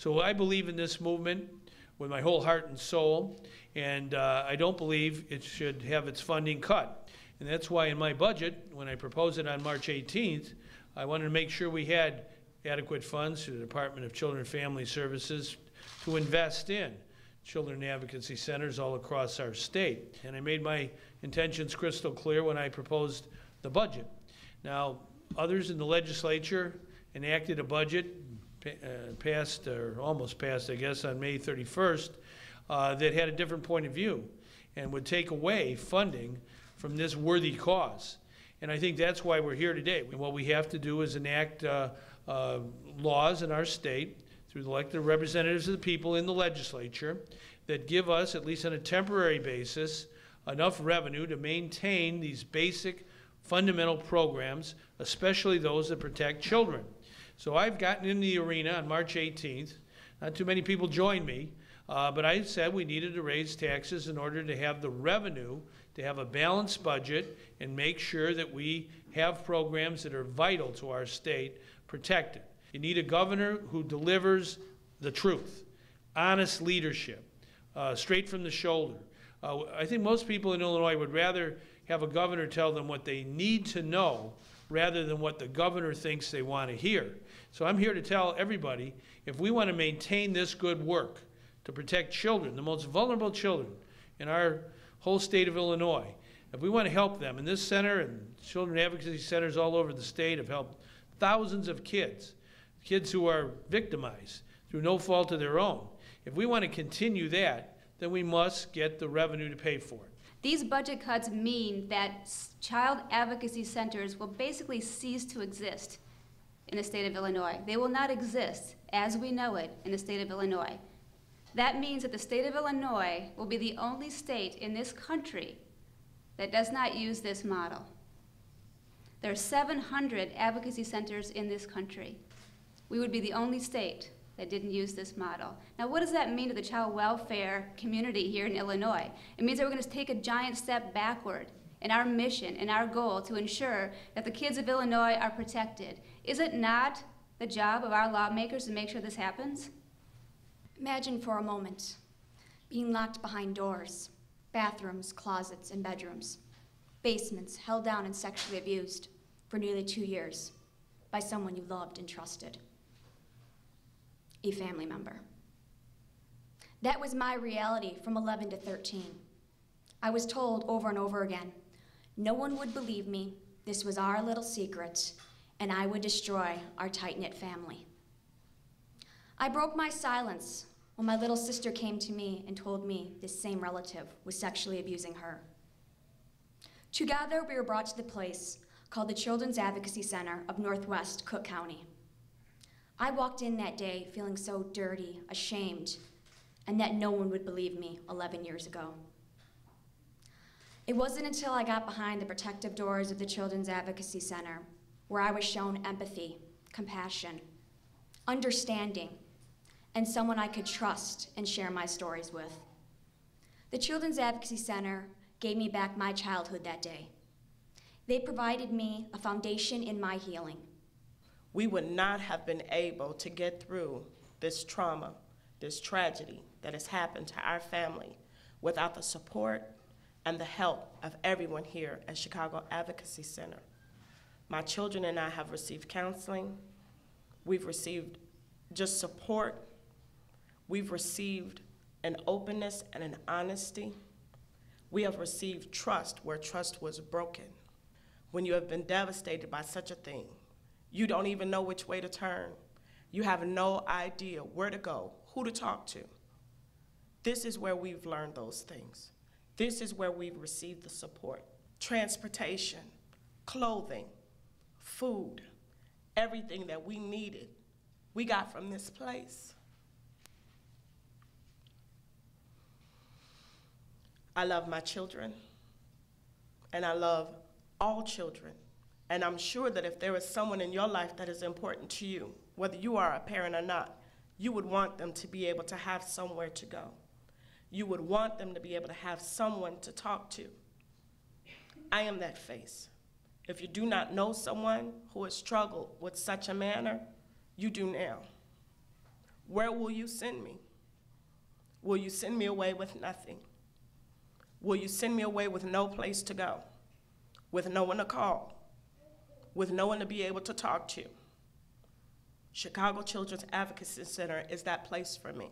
So I believe in this movement with my whole heart and soul, and I don't believe it should have its funding cut. And that's why in my budget, when I proposed it on March 18th, I wanted to make sure we had adequate funds through the Department of Children and Family Services to invest in children advocacy centers all across our state. And I made my intentions crystal clear when I proposed the budget. Now, others in the legislature enacted a budget, passed, or almost passed, I guess, on May 31st, that had a different point of view and would take away funding from this worthy cause. And I think that's why we're here today. What we have to do is enact laws in our state through the elected representatives of the people in the legislature that give us, at least on a temporary basis, enough revenue to maintain these basic fundamental programs, especially those that protect children. So I've gotten in the arena on March 18th. Not too many people joined me, but I said we needed to raise taxes in order to have the revenue, to have a balanced budget, and make sure that we have programs that are vital to our state protected. You need a governor who delivers the truth, honest leadership, straight from the shoulder. I think most people in Illinois would rather have a governor tell them what they need to know rather than what the governor thinks they want to hear. So I'm here to tell everybody, if we want to maintain this good work to protect children, the most vulnerable children in our whole state of Illinois, if we want to help them, and this center and children advocacy centers all over the state have helped thousands of kids who are victimized through no fault of their own. If we want to continue that, then we must get the revenue to pay for it. These budget cuts mean that child advocacy centers will basically cease to exist in the state of Illinois. They will not exist as we know it in the state of Illinois. That means that the state of Illinois will be the only state in this country that does not use this model. There are 700 advocacy centers in this country. We would be the only state that didn't use this model. Now, what does that mean to the child welfare community here in Illinois? It means that we're going to take a giant step backward in our mission and our goal to ensure that the kids of Illinois are protected. Is it not the job of our lawmakers to make sure this happens? Imagine for a moment being locked behind doors, bathrooms, closets, and bedrooms, basements held down and sexually abused for nearly 2 years by someone you loved and trusted, a family member. That was my reality from 11 to 13. I was told over and over again, no one would believe me, this was our little secret, and I would destroy our tight-knit family. I broke my silence when my little sister came to me and told me this same relative was sexually abusing her. Together, we were brought to the place called the Children's Advocacy Center of Northwest Cook County. I walked in that day feeling so dirty, ashamed, and that no one would believe me 11 years ago. It wasn't until I got behind the protective doors of the Children's Advocacy Center where I was shown empathy, compassion, understanding, and someone I could trust and share my stories with. The Children's Advocacy Center gave me back my childhood that day. They provided me a foundation in my healing. We would not have been able to get through this trauma, this tragedy that has happened to our family without the support and the help of everyone here at Chicago Advocacy Center. My children and I have received counseling. We've received just support. We've received an openness and an honesty. We have received trust where trust was broken. When you have been devastated by such a thing, you don't even know which way to turn. You have no idea where to go, who to talk to. This is where we've learned those things. This is where we've received the support. Transportation, clothing, food, everything that we needed, we got from this place. I love my children, and I love all children. And I'm sure that if there is someone in your life that is important to you, whether you are a parent or not, you would want them to be able to have somewhere to go. You would want them to be able to have someone to talk to. I am that face. If you do not know someone who has struggled with such a manner, you do now. Where will you send me? Will you send me away with nothing? Will you send me away with no place to go, with no one to call, with no one to be able to talk to? Chicago Children's Advocacy Center is that place for me.